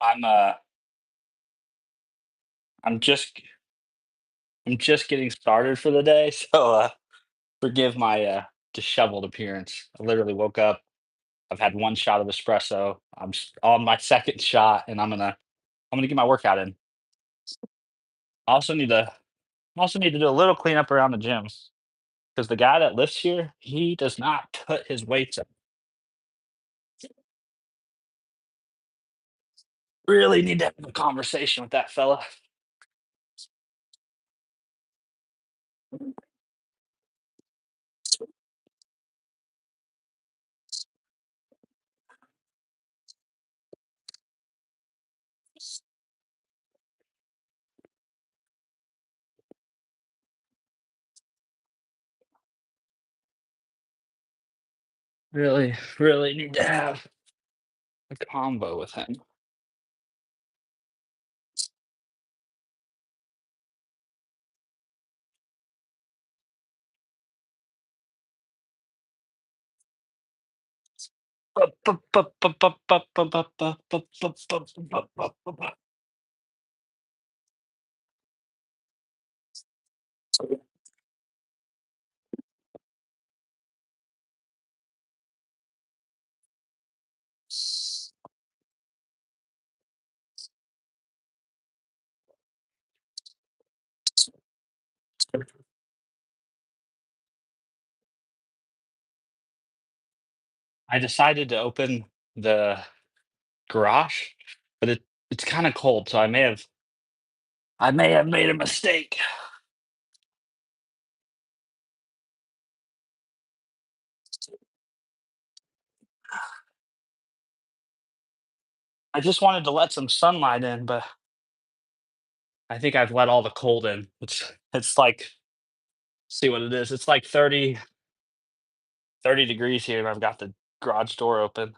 I'm I'm just I'm just getting started for the day, so forgive my disheveled appearance. I literally woke up. I've had one shot of espresso. On my second shot, and I'm gonna get my workout in. I also need to also need to do a little cleanup around the gym because the guy that lifts here, he does not put his weights up. Really need to have a conversation with that fella. Really need to have a combo with him. I decided to open the garage, but it's kinda cold, so I may have made a mistake. I just wanted to let some sunlight in, but I think I've let all the cold in. It's like see what it is. It's like 30 degrees here, and I've got the garage door open.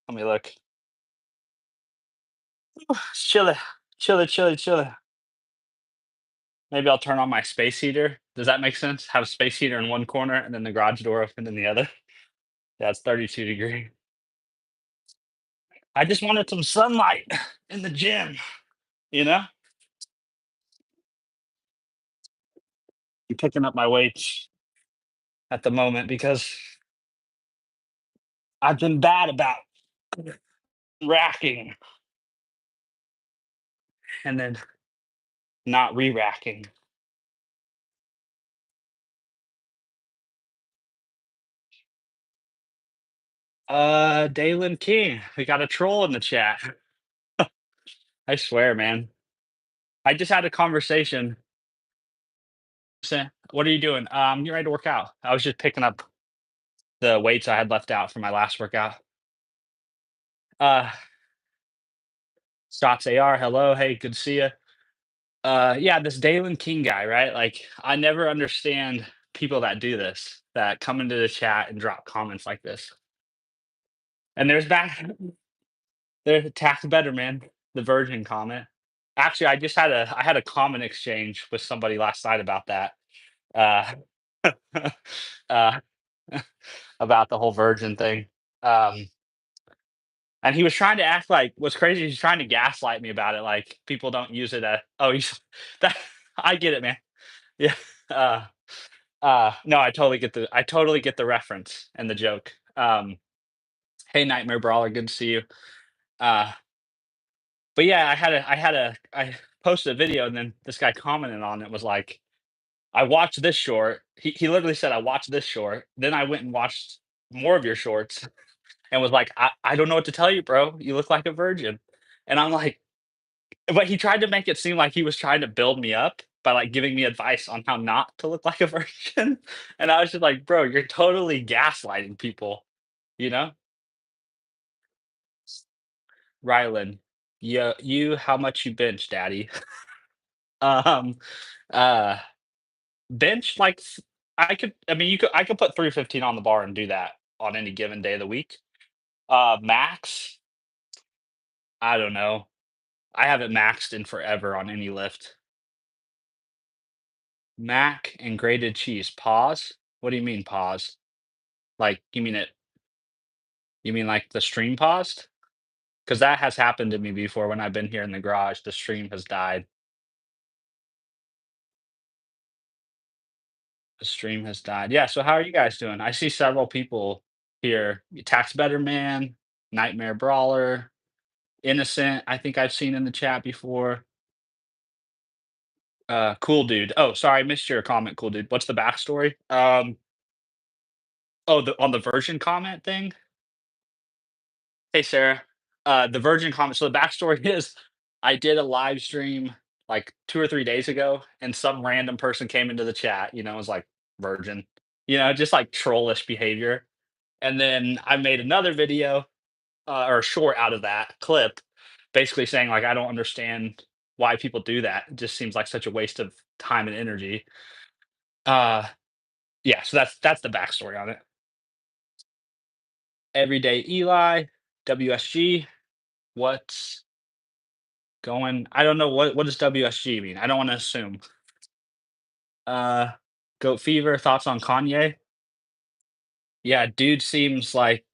Let me look. It's chilly. Chilly, chilly, chilly. Maybe I'll turn on my space heater. Does that make sense? Have a space heater in one corner and then the garage door open in the other. Yeah, it's 32 degree. I just wanted some sunlight in the gym, you know? I'm picking up my weights at the moment because I've been bad about racking and then not re-racking. Dalen King, we got a troll in the chat. I swear, man. I just had a conversation. What are you doing? I'm getting ready to work out. I was just picking up the weights I had left out from my last workout. Uh, Stocks AR, hello, hey, good to see you. Yeah, this Dalen King guy, right? Like, I never understand people that do this, that come into the chat and drop comments like this. And there's tax better, man. The virgin comment. Actually, I had a comment exchange with somebody last night about that. Uh, uh, about the whole virgin thing. Um, and he was trying to act like what's crazy, he's trying to gaslight me about it, like people don't use it as oh, he's that I get it, man. Yeah. Uh, no, I totally get the reference and the joke. Hey, Nightmare Brawler, good to see you. Uh, but yeah, I posted a video and then this guy commented on it was like, I watched this short. He literally said, I watched this short. Then I went and watched more of your shorts and was like, I don't know what to tell you, bro. You look like a virgin. And I'm like, but he tried to make it seem like he was trying to build me up by like giving me advice on how not to look like a virgin. And I was just like, bro, you're totally gaslighting people, you know? Rylan, how much you bench, daddy? um, uh, bench like I could put 315 on the bar and do that on any given day of the week. Max, I don't know. I haven't maxed in forever on any lift. Mac and grated cheese. Pause. What do you mean pause? Like you mean like the stream paused? because that has happened to me before when I've been here in the garage, the stream has died. The stream has died. Yeah, so how are you guys doing? I see several people here. Tax Better Man, Nightmare Brawler, Innocent, I think I've seen in the chat before. Cool Dude. Oh, sorry, I missed your comment, Cool Dude. What's the backstory? Oh, on the virgin comment thing? Hey, Sarah. The virgin comment. So the backstory is I did a live stream like 2 or 3 days ago, and some random person came into the chat, was like virgin, just like trollish behavior. And then I made another video or a short out of that clip, basically saying like I don't understand why people do that. It just seems like such a waste of time and energy. Uh, yeah, so that's the backstory on it. Everyday Eli, WSG. What's going? I don't know what does WSG mean. I don't want to assume. Uh, Goat Fever. Thoughts on Kanye? Yeah, dude seems like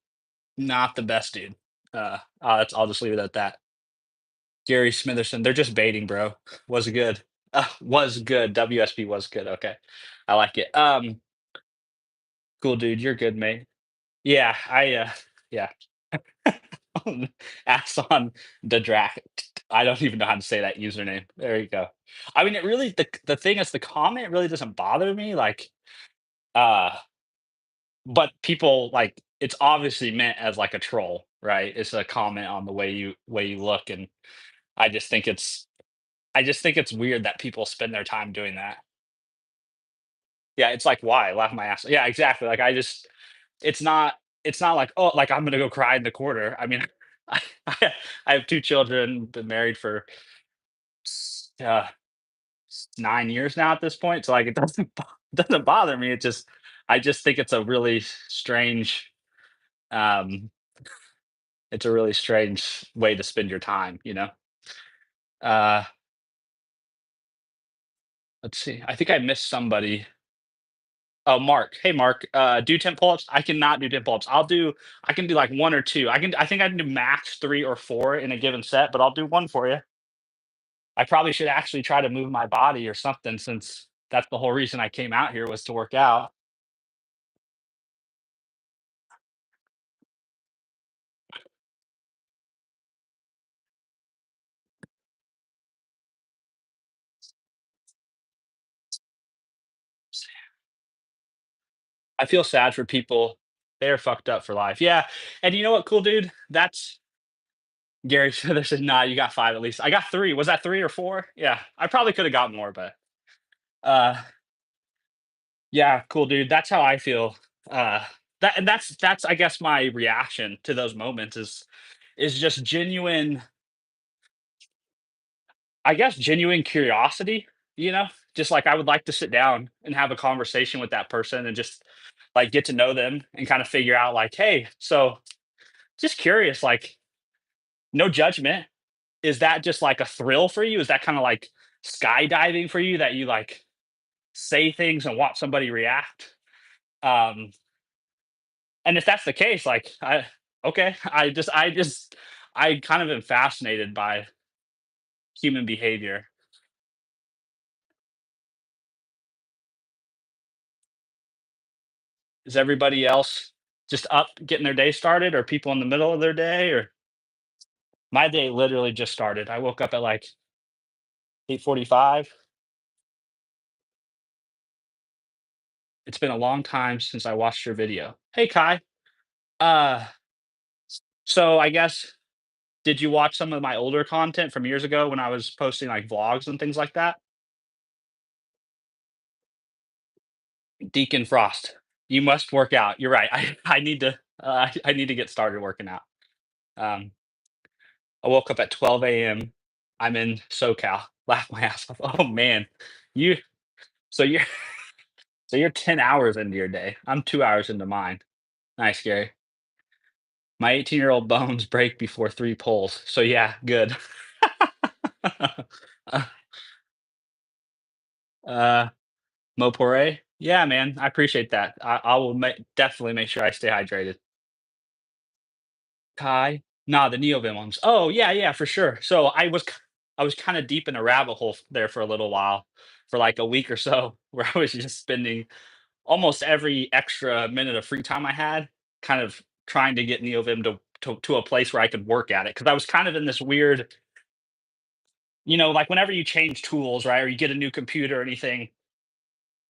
not the best dude. I'll just leave it at that. Gary Smitherson. They're just baiting, bro. Was good. Was good. WSP was good. Okay, I like it. Cool dude. You're good, mate. Yeah, yeah. Ass on the draft. I don't even know how to say that username. There you go. I mean, it really the thing is the comment really doesn't bother me, like, uh, but people like it's obviously meant as like a troll, right? It's a comment on the way you look, and I just think it's I just think it's weird that people spend their time doing that. Yeah, it's like why laugh my ass. Yeah, exactly. Like I just it's not it's not like oh like I'm gonna go cry in the corner. I mean, I, I have 2 children, been married for 9 years now at this point. So like it doesn't doesn't bother me. I just think strange um it's a really strange way to spend your time. Uh let's see. I think I missed somebody. Oh, Mark. Hey Mark. Do 10 pull-ups. I cannot do 10 pull-ups. I can do like one or two. I think I can do max 3 or 4 in a given set, but I'll do one for you. I probably should actually try to move my body or something since that's the whole reason I came out here was to work out. I feel sad for people. They're fucked up for life. Yeah. And you know what, cool dude? That's Gary Smith said, nah, you got 5 at least. I got 3. Was that 3 or 4? Yeah. I probably could have got more, but uh yeah, cool dude. That's how I feel. That's I guess my reaction to those moments is just genuine, I guess genuine curiosity, you know? Just like I would like to sit down and have a conversation with that person and just like get to know them and kind of figure out like, hey, so just curious, like no judgment. Is that just like a thrill for you? Is that kind of like skydiving for you that you like say things and watch somebody react? Um, and if that's the case, like okay, I kind of am fascinated by human behavior. Is everybody else just up getting their day started or people in the middle of their day or my day literally just started. I woke up at like 8:45. It's been a long time since I watched your video. Hey Kai. Uh so I guess did you watch some of my older content from years ago when I was posting like vlogs and things like that? Deacon Frost. You must work out. You're right. I need to I need to get started working out. Um I woke up at 12 a.m. I'm in SoCal. Laugh my ass off. Oh man. You so you're so you're 10 hours into your day. I'm 2 hours into mine. Nice, Gary. My 18-year-old bones break before 3 pulls. So yeah, good. Uh, uh, Mopore? Yeah, man, I appreciate that. I will definitely make sure I stay hydrated. Kai? Nah, the NeoVim ones. Oh, yeah, yeah, for sure. So I was kinda deep in a rabbit hole there for a little while, for like a week or so, where I was just spending almost every extra minute of free time I had, kind of trying to get NeoVim to a place where I could work at it. Because I was kind of in this weird, like whenever you change tools, right, or you get a new computer or anything,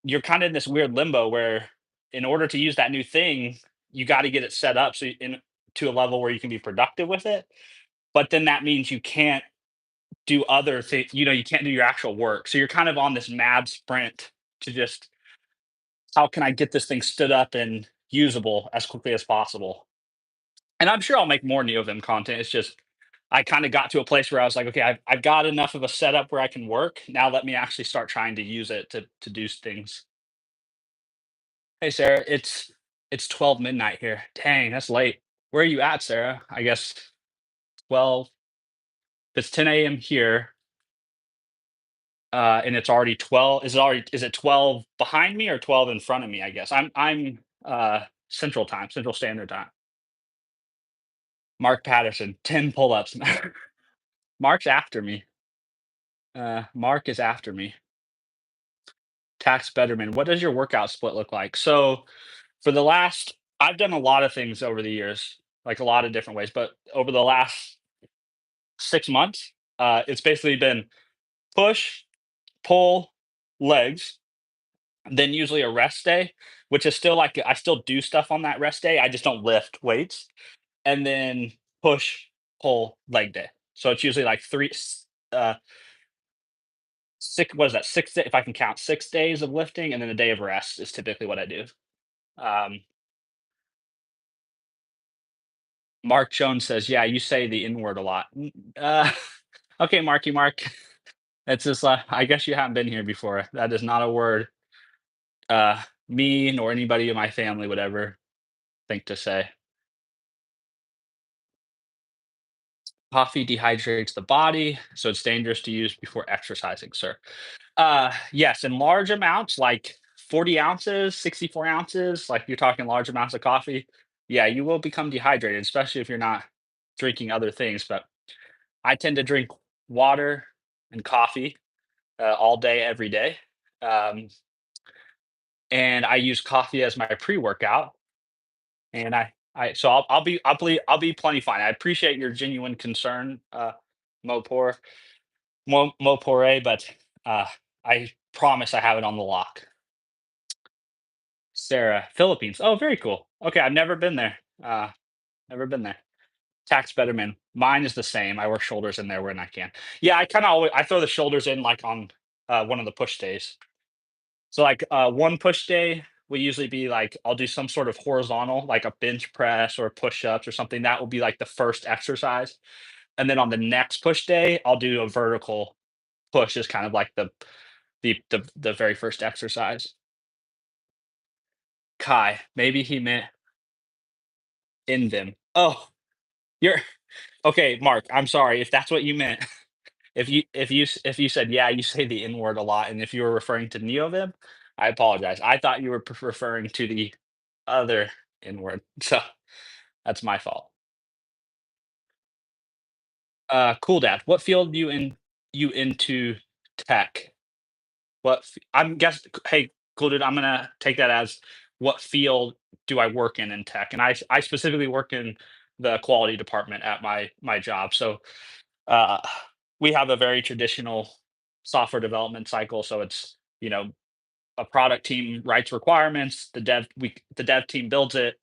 you're kinda in this weird limbo where in order to use that new thing, you gotta get it set up to a level where you can be productive with it, but then that means you can't do other things. You can't do your actual work, so you're kind of on this mad sprint to just, "How can I get this thing stood up and usable as quickly as possible?" And I'm sure I'll make more NeoVim content. It's just I kinda got to a place where I was like, "Okay, I've got enough of a setup where I can work. Now let me actually start trying to use it to do things." Hey, Sarah, it's 12 midnight here. Dang, that's late. Where are you at, Sarah? I guess 12. It's 10 a.m. here, and it's already 12. Is it 12 behind me or 12 in front of me? I guess I'm Central Time, Central Standard Time. Mark Patterson, 10 pull-ups. Mark's after me. Mark is after me. Tax Betterman. What does your workout split look like? So for the last, I've done a lot of things over the years, like a lot of different ways, but over the last 6 months, it's basically been push, pull, legs, then usually a rest day, which is still like I still do stuff on that rest day. I just don't lift weights, and then push, pull, leg day. So it's usually like uh, six. What is that? If I can count, 6 days of lifting, and then a day of rest is typically what I do. Um, Mark Jones says, "Yeah, you say the N word a lot." Okay, Marky Mark. It's just, I guess you haven't been here before. That is not a word, me nor anybody in my family would ever think to say. Coffee dehydrates the body, so it's dangerous to use before exercising, sir. Yes, in large amounts, like 40 ounces, 64 ounces, like you're talking large amounts of coffee. Yeah, you will become dehydrated, especially if you're not drinking other things. But I tend to drink water and coffee all day, every day. Um, and I use coffee as my pre-workout. And so I'll be plenty fine. I appreciate your genuine concern, Mopor, Mopore, but uh, I promise I have it on the lock. Sarah, Philippines. Oh, very cool. Okay, I've never been there. Never been there. Tax Betterman. Mine is the same. I work shoulders in there when I can. Yeah, I kind of always I throw the shoulders in like on one of the push days. So like one push day will usually be like I'll do some sort of horizontal, like a bench press or push-ups or something. That will be like the first exercise. And then on the next push day, I'll do a vertical push is kind of like the very first exercise. Kai, maybe he meant in them. Oh, you're okay, Mark. I'm sorry if that's what you meant. If you said yeah, you say the N word a lot, and if you were referring to Neovib, I apologize. I thought you were referring to the other N word, so that's my fault. Cool, Dad. What field you into tech? I'm guess. Hey, cool, dude. I'm gonna take that as what field do I work in tech? And I specifically work in the quality department at my job. So uh, we have a very traditional software development cycle. So it's a product team writes requirements, the dev team builds it,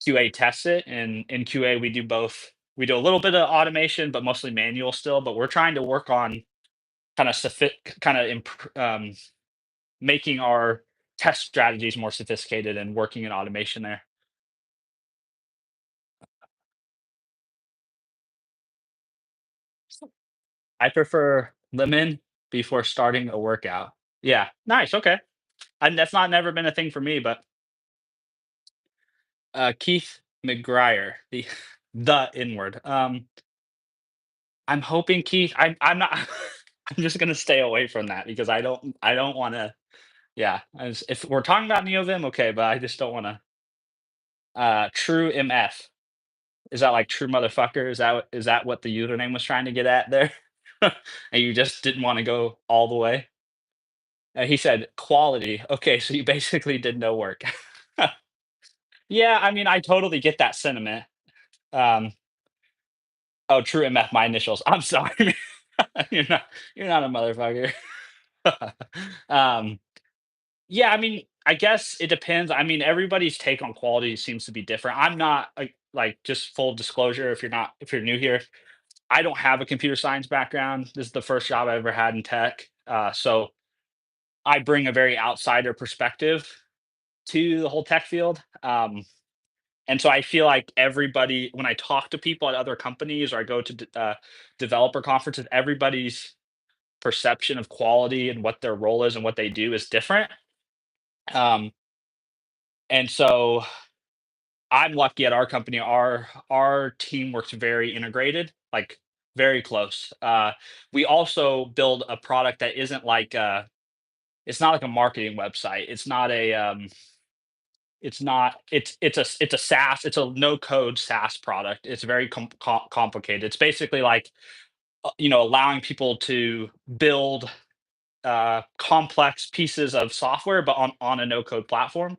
QA tests it, and in QA we do both. We do a little bit of automation, but mostly manual still. But we're trying to work on kind of kind of making our test strategies more sophisticated and working in automation there. I prefer lemon before starting a workout. Yeah, nice. Okay, and that's not never been a thing for me, but Keith McGuire, the the inward. I'm hoping Keith. I'm not. I'm just gonna stay away from that because I don't want to. Yeah, if we're talking about Neovim, okay, but I just don't want to. True MF. Is that like true motherfucker? Is that what the username was trying to get at there? And you just didn't wanna go all the way? And he said, "Quality." Okay, so you basically did no work. Yeah, I mean, I totally get that sentiment. Um, oh, true MF, my initials. I'm sorry. You're not you're not a motherfucker. Um, yeah, I mean, I guess it depends. I mean, everybody's take on quality seems to be different. I'm not like just full disclosure if you're new here, I don't have a computer science background. This is the first job I ever had in tech. So I bring a very outsider perspective to the whole tech field. And so I feel like everybody, when I talk to people at other companies or I go to developer conferences, everybody's perception of quality and what their role is and what they do is different. Um, and so I'm lucky at our company. Our team works very integrated, like very close. We also build a product that isn't like it's not like a marketing website. It's not a it's not it's a SaaS. It's a no code SaaS product. It's very complicated. It's basically like allowing people to build complex pieces of software, but on a no code platform.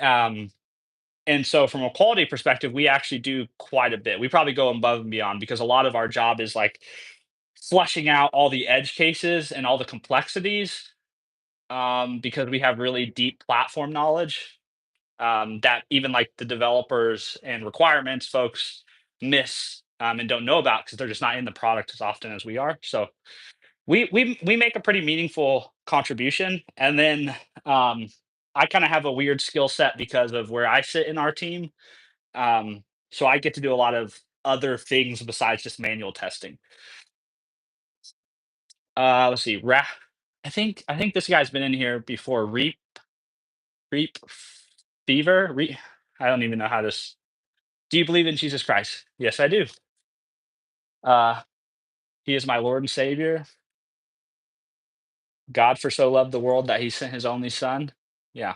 Um, And so from a quality perspective, we actually do quite a bit. We probably go above and beyond because a lot of our job is like flushing out all the edge cases and all the complexities because we have really deep platform knowledge that even like the developers and requirements folks miss and don't know about because they're just not in the product as often as we are. So we make a pretty meaningful contribution, and then um, I kind of have a weird skill set because of where I sit in our team. So I get to do a lot of other things besides just manual testing. Let's see. I think this guy's been in here before. Reap Fever. I don't even know how this. Do you believe in Jesus Christ? Yes, I do. Uh, he is my Lord and Savior. God for so loved the world that He sent His only Son. Yeah,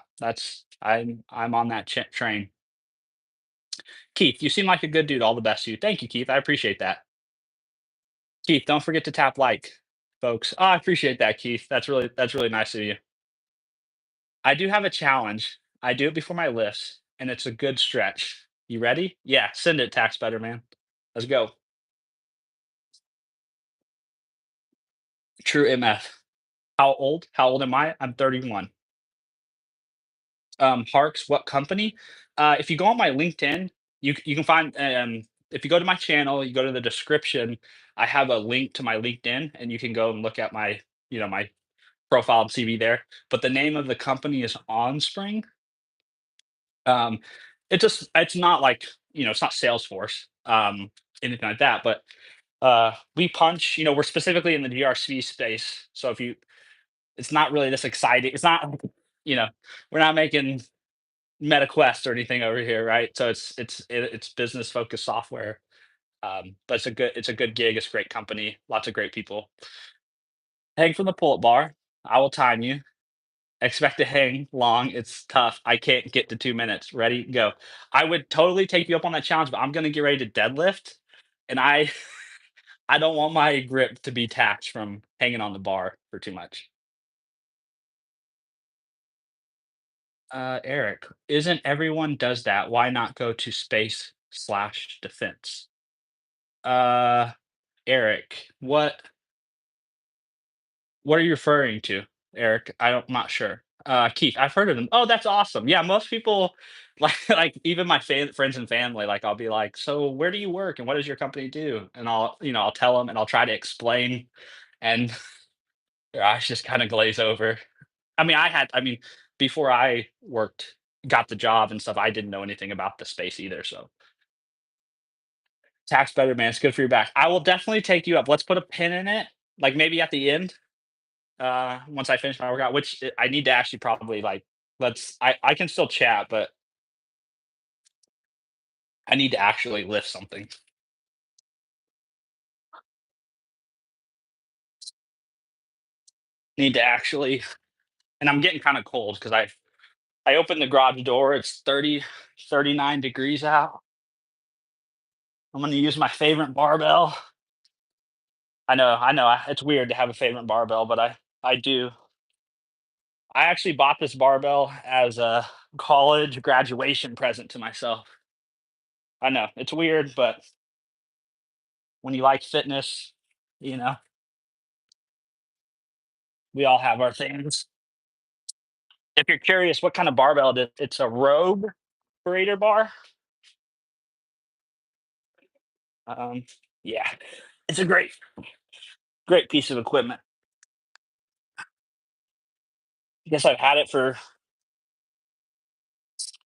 I'm on that train. Keith, you seem like a good dude. All the best to you. Thank you, Keith. I appreciate that. Keith, don't forget to tap like, folks. Oh, I appreciate that, Keith. That's really nice of you. I do have a challenge. I do it before my list, and it's a good stretch. You ready? Yeah, send it, Tax Better Man. Let's go. True MF. How old? How old am I? I'm 31. Harks, what company? If you go on my LinkedIn, you can find if you go to my channel, you go to the description, I have a link to my LinkedIn, and you can go and look at my my profile and CV there. But the name of the company is OnSpring. Um, it's not like it's not Salesforce, anything like that. But we punch. We're specifically in the GRC space, so if you, it's not really this exciting. It's not you know we're not making MetaQuest or anything over here, right? So it's business focused software. But it's a good gig. It's a great company. Lots of great people. Hang from the pull-up bar. I will time you. Expect to hang long. It's tough. I can't get to 2 minutes. Ready? Go. I would totally take you up on that challenge, but I'm gonna get ready to deadlift, and I don't want my grip to be taxed from hanging on the bar for too much. Eric, isn't everyone does that? Why not go to space/defense? Uh, Eric, what are you referring to, Eric? I'm not sure. Keith, I've heard of them. Oh, that's awesome. Yeah, most people, like even my friends and family, like I'll be like, "So where do you work and what does your company do?" And I'll tell them and I'll try to explain, and their eyes just kind of glaze over. I mean, before I got the job and stuff, I didn't know anything about the space either. So tax better, man. It's good for your back. I will definitely take you up. Let's put a pin in it, like maybe at the end once I finish my workout, which I need to actually probably like I can still chat, but I need to actually lift something. Need to actually and I'm getting kind of cold because I opened the garage door. It's 39 degrees out. I'm gonna use my favorite barbell. It's weird to have a favorite barbell, but I do. I actually bought this barbell as a college graduation present to myself. I know, it's weird, but when you like fitness, you know, we all have our things. If you're curious what kind of barbell it is, it's a Rogue operator bar. Um, yeah, it's a great piece of equipment. I guess I've had it for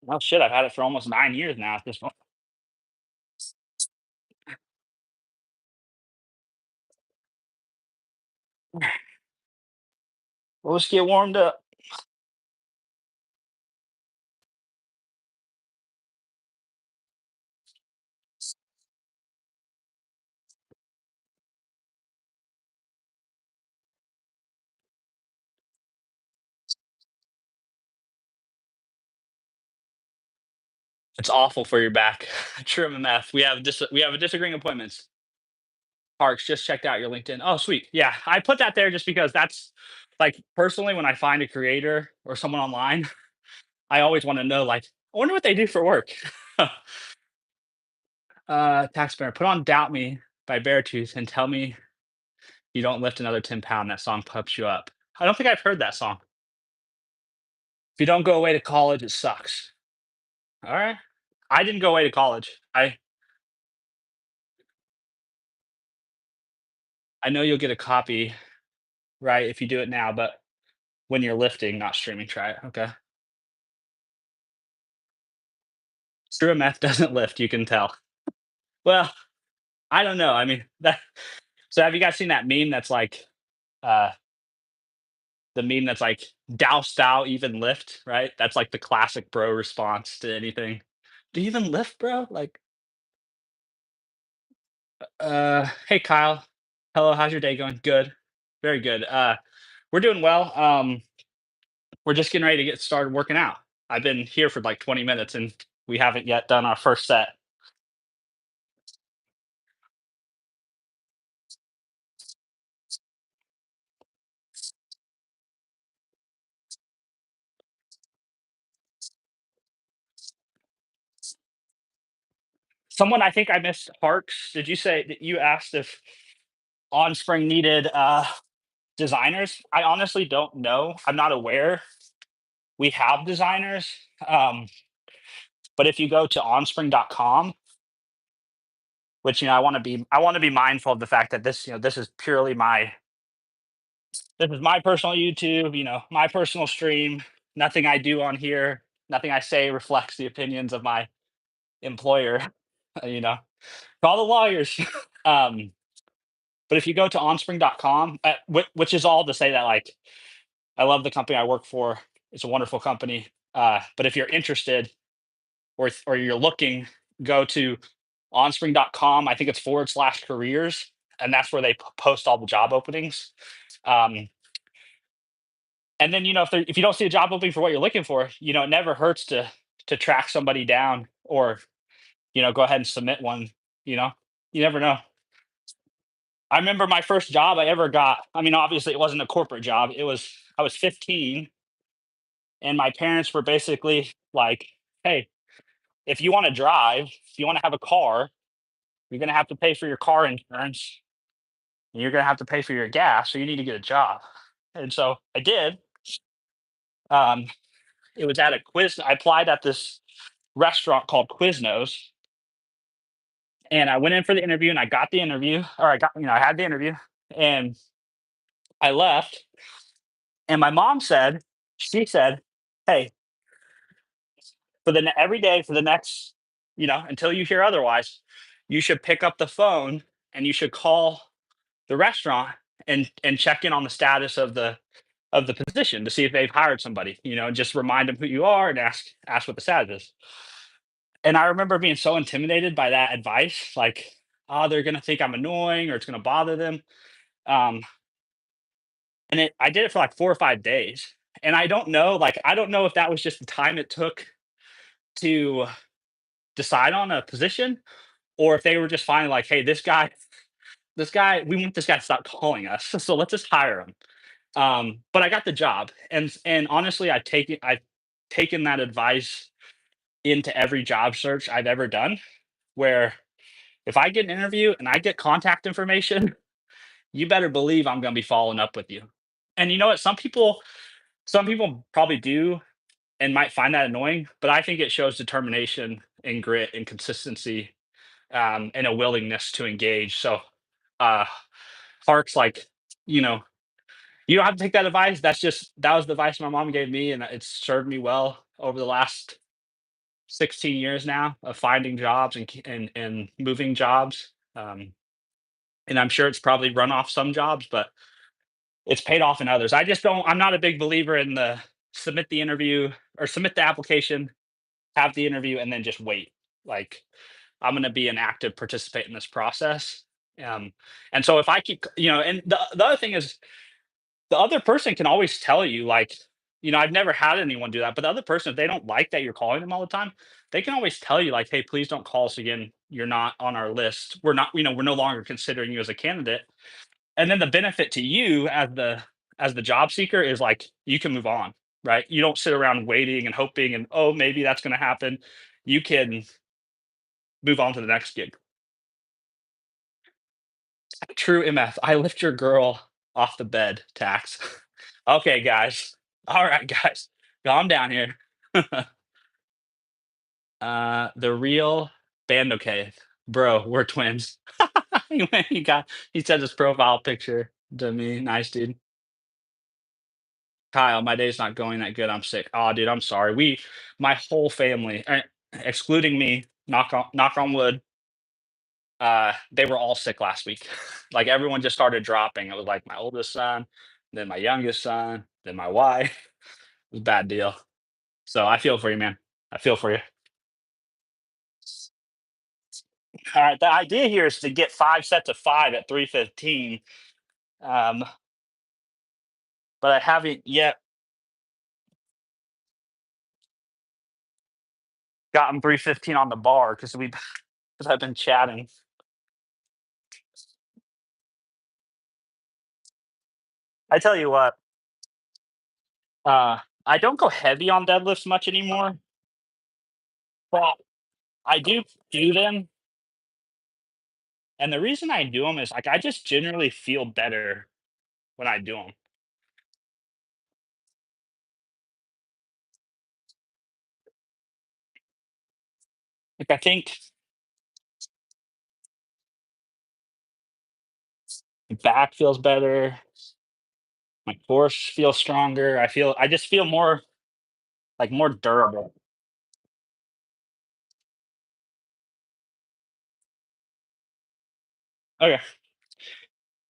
well, shit, I've had it for almost 9 years now at this point. Well, let's get warmed up. It's awful for your back. True MMF. We have a disagreeing appointments. Parks just checked out your LinkedIn. Oh, sweet. Yeah, I put that there just because that's like personally when I find a creator or someone online, I always want to know like I wonder what they do for work. Taxpayer, put on "Doubt Me" by Beartooth and tell me you don't lift another 10 pound. That song pumps you up. I don't think I've heard that song. If you don't go away to college, it sucks. All right. I didn't go away to college. I know you'll get a copy, right, if you do it now, but when you're lifting, not streaming, try it. Okay. True meth doesn't lift, you can tell. Well, I don't know. I mean, that so have you guys seen that meme that's like, uh, the meme that's like, "Douse thou even lift," right? That's like the classic bro response to anything. "Do you even lift, bro?" Like, "Hey, Kyle. Hello, how's your day going?" "Good. Very good. We're doing well. We're just getting ready to get started working out. I've been here for like 20 minutes and we haven't yet done our first set." Someone I think I missed, Parks, did you say that you asked if Onspring needed, designers? I honestly don't know. I'm not aware. We have designers, but if you go to onspring.com, which, I wanna be mindful of the fact that this is purely this is my personal YouTube, my personal stream. Nothing I do on here, nothing I say reflects the opinions of my employer, you know? Call the lawyers. Um, but if you go to onspring.com, which is all to say that, like, I love the company I work for. It's a wonderful company. But if you're interested or you're looking, go to onspring.com. I think it's /careers, and that's where they post all the job openings. Um, and then if you don't see a job opening for what you're looking for, it never hurts to track somebody down or go ahead and submit one. You know, you never know. I remember my first job I ever got. I mean, obviously, it wasn't a corporate job. I was 15, and my parents were basically like, "Hey, if you want to drive, if you want to have a car, you're going to have to pay for your car insurance, and you're going to have to pay for your gas. So you need to get a job." And so I did. Um, it was at a quiz. I applied at this restaurant called Quiznos, and I went in for the interview, and I got the interview, or I had the interview, and I left. And my mom said, she said, "Hey, every day for the next, until you hear otherwise, you should pick up the phone and you should call the restaurant and check in on the status of the position to see if they've hired somebody. Just remind them who you are and ask what the status is." And I remember being so intimidated by that advice, like, oh, they're gonna think I'm annoying or it's gonna bother them. Um, and I did it for like 4 or 5 days, and I don't know if that was just the time it took to decide on a position, or if they were just finally like, hey, this guy, we want this guy to stop calling us, so let's just hire him. But I got the job, and honestly, I've taken that advice into every job search I've ever done. Where if I get an interview and I get contact information, you better believe I'm going to be following up with you. And you know what? Some people probably do and might find that annoying, but I think it shows determination and grit and consistency, and a willingness to engage. So, uh, Hark's like, you know, you don't have to take that advice. That was the advice my mom gave me, and it's served me well over the last 16 years now of finding jobs and moving jobs. And I'm sure it's probably run off some jobs, but it's paid off in others. I just don't. I'm not a big believer in the submit the interview or submit the application, have the interview, and then just wait. Like, I'm going to be an active participant in this process. Um, and so if I keep, and the other thing is, the other person can always tell you, like, I've never had anyone do that, but the other person, if they don't like that you're calling them all the time, they can always tell you, like, hey, please don't call us again. You're not on our list. We're no longer considering you as a candidate. And then the benefit to you as the job seeker is like you can move on, right? You don't sit around waiting and hoping and oh, maybe that's going to happen. You can move on to the next gig. True MF. I lift your girl off the bed, tax. Okay, guys. All right, guys. Calm down here. The real band okay. Bro, we're twins. He sent his profile picture to me. Nice dude. Kyle, my day's not going that good. I'm sick. Oh, dude, I'm sorry. My whole family, excluding me, knock on wood, they were all sick last week. Like everyone just started dropping. It was like my oldest son, then my youngest son, then my wife. It was a bad deal. So I feel for you, man. I feel for you. All right. The idea here is to get 5 sets of 5 at 3:15. Um, but I haven't yet gotten 3:15 on the bar because I've been chatting. I tell you what, I don't go heavy on deadlifts much anymore, but I do them. And the reason I do them is like I just generally feel better when I do them. Like I think my back feels better, my core feels stronger. I just feel more like more durable. Okay,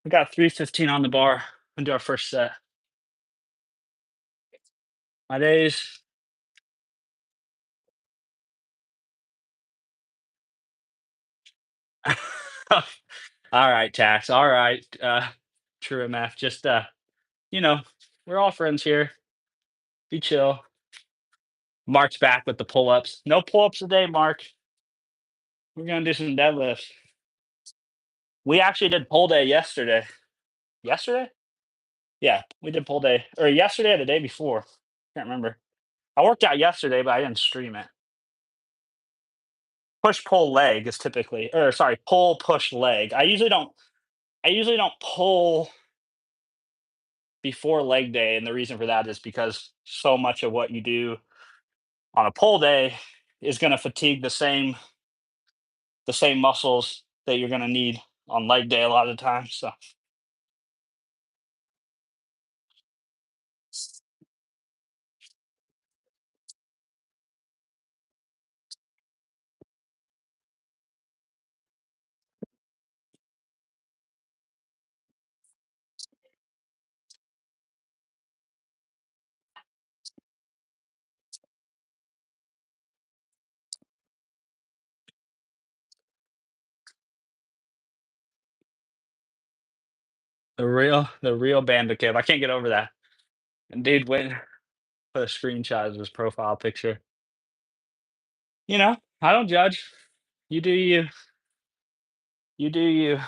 we got 3:15 on the bar. And do our first set. My days. All right, tax. All right, true MF. Just you know, we're all friends here. Be chill. Mark's back with the pull-ups. No pull-ups today, Mark. We're gonna do some deadlifts. We actually did pull day yesterday. Yesterday? Yeah, we did pull day or yesterday or the day before. Can't remember. I worked out yesterday, but I didn't stream it. Push pull leg is typically, or sorry, pull push leg. I usually don't pull before leg day, and the reason for that is because so much of what you do on a pull day is going to fatigue the same muscles that you're going to need on leg day a lot of the time. So the real Bandicam. I can't get over that. And dude went put a screenshot of his profile picture. I don't judge. You do you. You do you.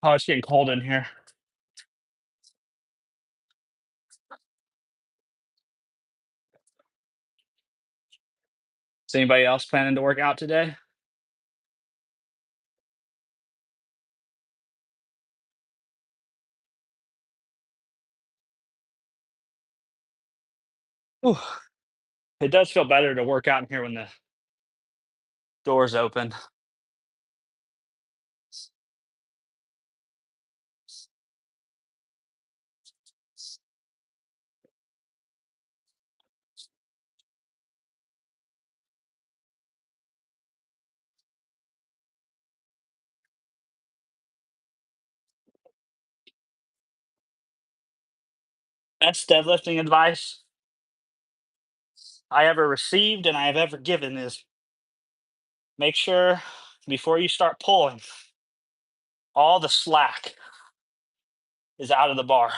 Oh, it's getting cold in here. Is anybody else planning to work out today? Ooh, it does feel better to work out in here when the door's open. Best deadlifting advice I ever received and I have ever given is make sure before you start pulling, all the slack is out of the bar.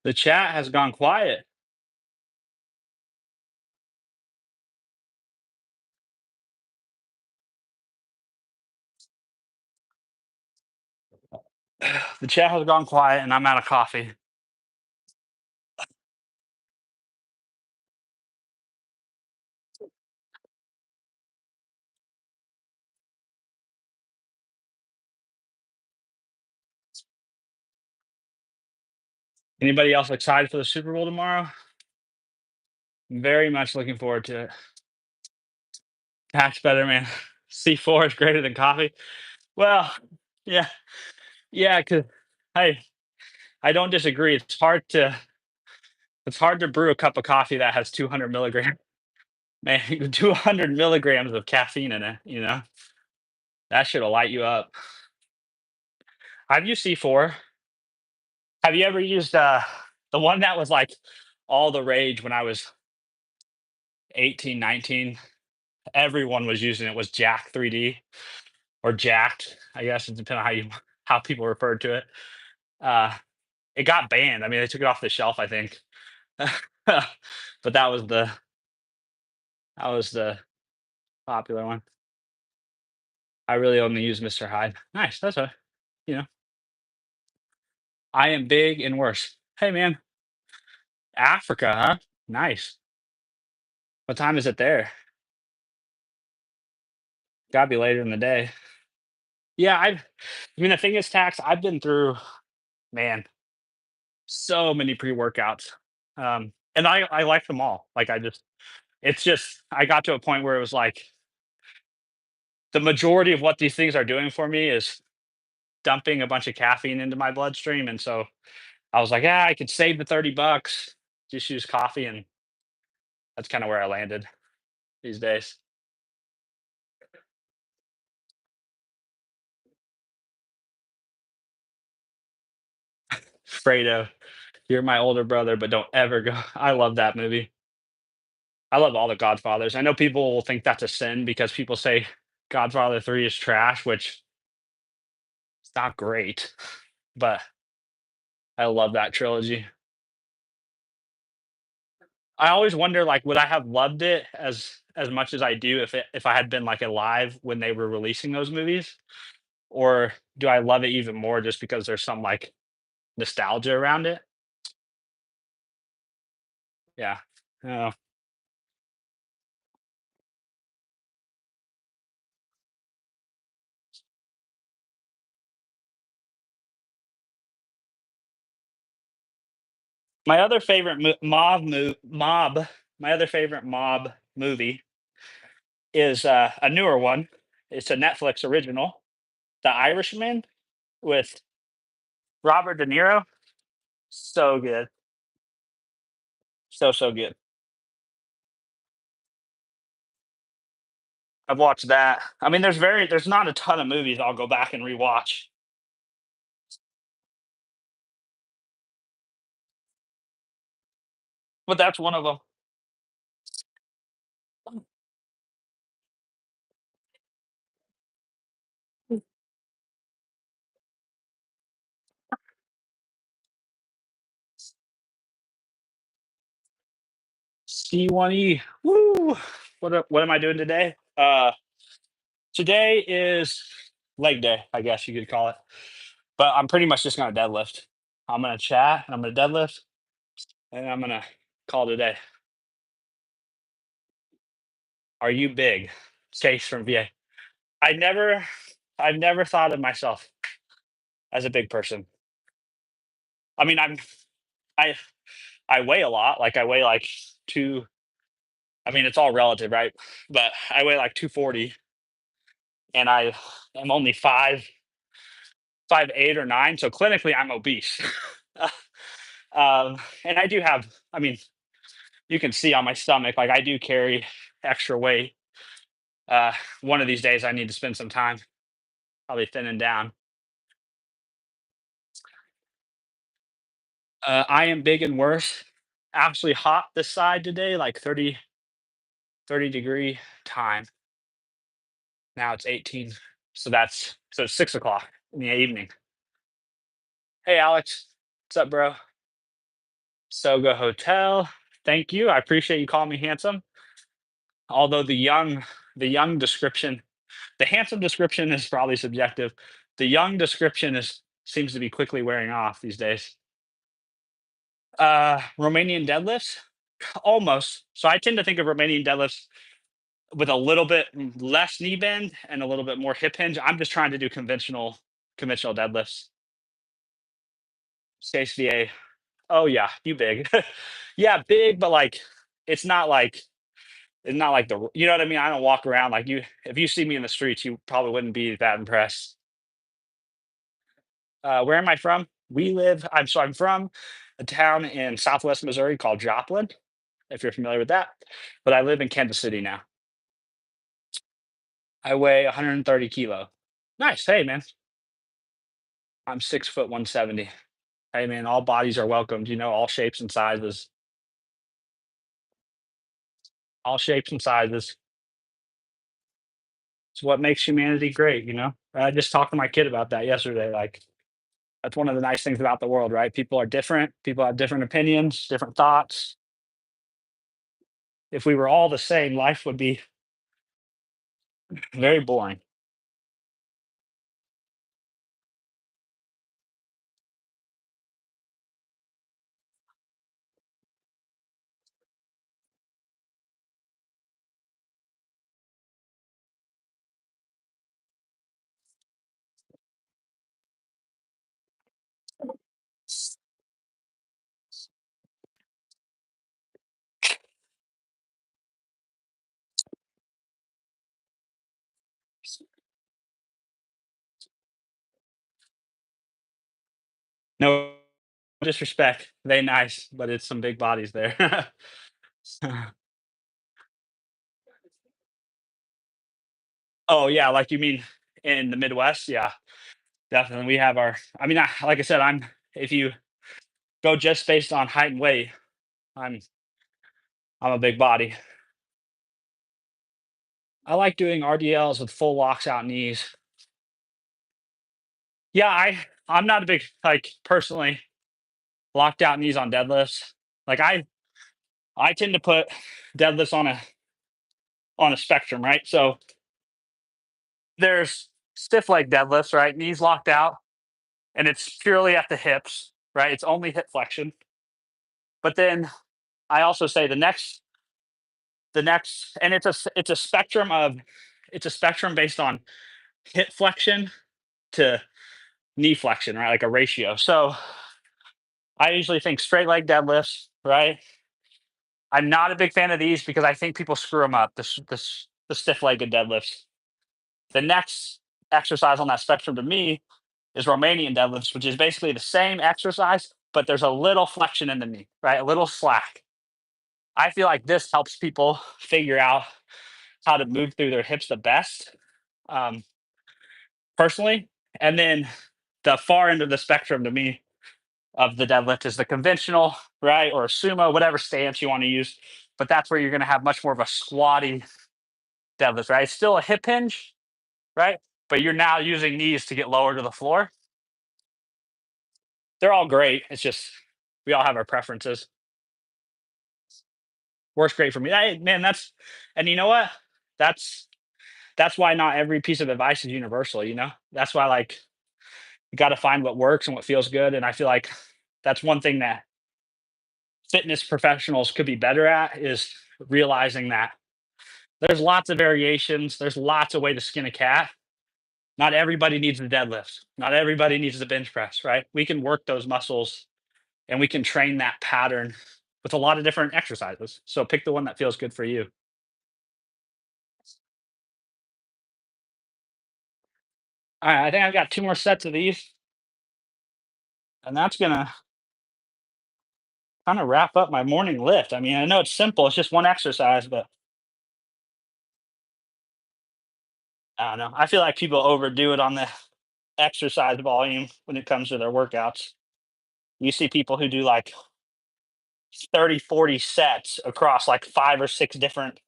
The chat has gone quiet. The chat has gone quiet and I'm out of coffee. Anybody else excited for the Super Bowl tomorrow? Very much looking forward to it. Tax better, man. C4 is greater than coffee. Well, yeah, yeah, because hey, I don't disagree. It's hard to brew a cup of coffee that has 200 milligrams. Man, 200 milligrams of caffeine in it. That should light you up. I've used C4. Have you ever used the one that was like all the rage when I was 18, 19? Everyone was using it, was Jack 3D or Jacked, I guess it depends on how people referred to it. Uh it got banned. I mean, they took it off the shelf, I think. But that was the popular one. I really only use Mr. Hyde. Nice. You know, I am big and worse. Hey man, Africa, huh? Nice. What time is it there? Gotta be later in the day. Yeah, I mean the thing is tax, I've been through, man, so many pre-workouts. And I like them all. Like it's just I got to a point where it was like the majority of what these things are doing for me is dumping a bunch of caffeine into my bloodstream. And so I was like, yeah, I could save the 30 bucks, just use coffee. And that's kind of where I landed these days. Fredo, you're my older brother, but don't ever go. I love that movie. I love all the Godfathers. I know people will think that's a sin because people say Godfather 3 is trash, which it's not great, but I love that trilogy. I always wonder, like, would I have loved it as much as I do if I had been like alive when they were releasing those movies, or do I love it even more just because there's some like nostalgia around it? Yeah. Oh. My other favorite mob. My other favorite mob movie is a newer one. It's a Netflix original, The Irishman with Robert De Niro. So good, so good. I've watched that. I mean, there's not a ton of movies I'll go back and rewatch. but that's one of them. C1E. Woo! What am I doing today? Today is leg day, I guess you could call it. But I'm pretty much just gonna deadlift. I'm gonna chat and I'm gonna deadlift and I'm gonna call it a day. Are you big? Chase from VA. I never I've never thought of myself as a big person. I mean, I I weigh a lot. Like I weigh like two. I mean, it's all relative, right? But I weigh like 240, and I am only 5'8" or 5'9", so clinically I'm obese. And I do have. I mean, you can see on my stomach, like I do carry extra weight. Uh, One of these days I need to spend some time probably thinning down. I am big and worse. Actually hot this side today, like 30 degree time. Now it's 18. So it's 6 o'clock in the evening. Hey Alex, what's up, bro? Soga Hotel. Thank you. I appreciate you calling me handsome. Although the young description, the handsome description is probably subjective. The young description is seems to be quickly wearing off these days. Romanian deadlifts, almost. So I tend to think of Romanian deadlifts with a little bit less knee bend and a little bit more hip hinge. I'm just trying to do conventional deadlifts. Space VA. Oh yeah, you big. Yeah, big, but like it's not like it's not like the you know what I mean? I don't walk around like you if you see me in the streets, you probably wouldn't be that impressed. Where am I from? I'm from a town in Southwest Missouri called Joplin, if you're familiar with that. But I live in Kansas City now. I weigh 130 kilo. Nice. Hey man. I'm 6 foot 170. Hey man, all bodies are welcomed, all shapes and sizes. All shapes and sizes. It's what makes humanity great. I just talked to my kid about that yesterday. Like that's one of the nice things about the world, right? People are different. People have different opinions, different thoughts. If we were all the same, life would be very boring. No disrespect. They nice, but it's some big bodies there. Oh yeah, like you mean in the Midwest? Yeah, definitely. We have our. I mean, like I said, if you go just based on height and weight, I'm I'm a big body. I like doing RDLs with full locks out knees. Yeah, I'm not a big like personally locked out knees on deadlifts. Like I tend to put deadlifts on a spectrum, right? So there's stiff leg deadlifts, right? Knees locked out, and it's purely at the hips, right? It's only hip flexion. But then I also say the next, and it's a spectrum based on hip flexion to knee flexion, right? Like a ratio. So I usually think straight leg deadlifts, right? I'm not a big fan of these because I think people screw them up. The stiff legged deadlifts. The next exercise on that spectrum to me is Romanian deadlifts, which is basically the same exercise, but there's a little flexion in the knee, right? A little slack. I feel like this helps people figure out how to move through their hips the best, um, personally. And then the far end of the spectrum to me of the deadlift is the conventional, right? Or a sumo, whatever stance you want to use. But that's where you're going to have much more of a squatty deadlift, right? It's still a hip hinge, right? But you're now using knees to get lower to the floor. They're all great. It's just we all have our preferences. Works great for me. Hey, man, and you know what? That's that's why not every piece of advice is universal, you know? That's why like you got to find what works and what feels good. And I feel like that's one thing that fitness professionals could be better at is realizing that there's lots of variations, there's lots of way to skin a cat. Not everybody needs the deadlift. Not everybody needs the bench press, right? We can work those muscles and we can train that pattern with a lot of different exercises. So pick the one that feels good for you. All right, I think I've got two more sets of these, and that's gonna kind of wrap up my morning lift. I mean, I know it's simple, it's just one exercise, but I don't know. I feel like people overdo it on the exercise volume when it comes to their workouts. You see people who do like 30, 40 sets across like five or six different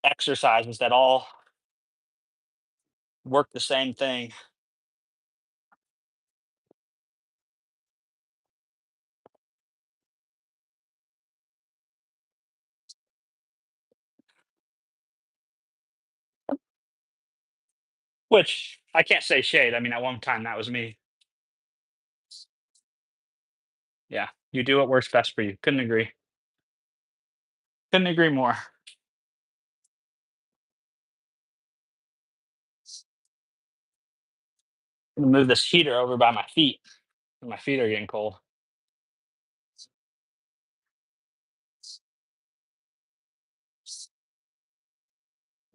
exercises that all work the same thing, which I can't say shade. I mean, at one time that was me. Yeah, you do what works best for you. Couldn't agree. Couldn't agree more. I'm gonna move this heater over by my feet. My feet are getting cold.